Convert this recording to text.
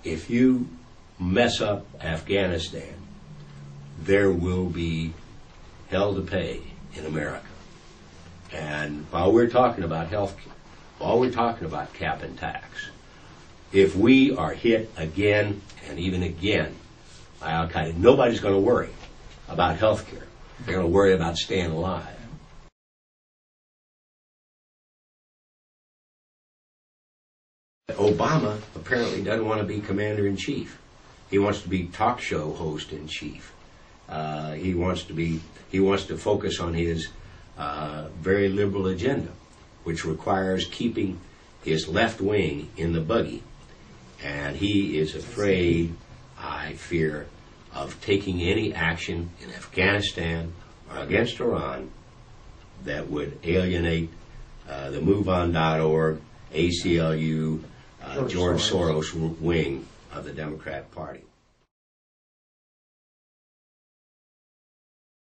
if you mess up Afghanistan, there will be hell to pay in America. And while we're talking about health care, while we're talking about cap and tax, if we are hit again and even again by Al-Qaeda, nobody's going to worry about health care. They're going to worry about staying alive. Obama apparently doesn't want to be commander-in-chief. He wants to be talk show host-in-chief. He wants to focus on his very liberal agenda, which requires keeping his left wing in the buggy. And he is afraid, I fear, of taking any action in Afghanistan or against Iran that would alienate the MoveOn.org, ACLU, George Soros wing of the Democrat Party.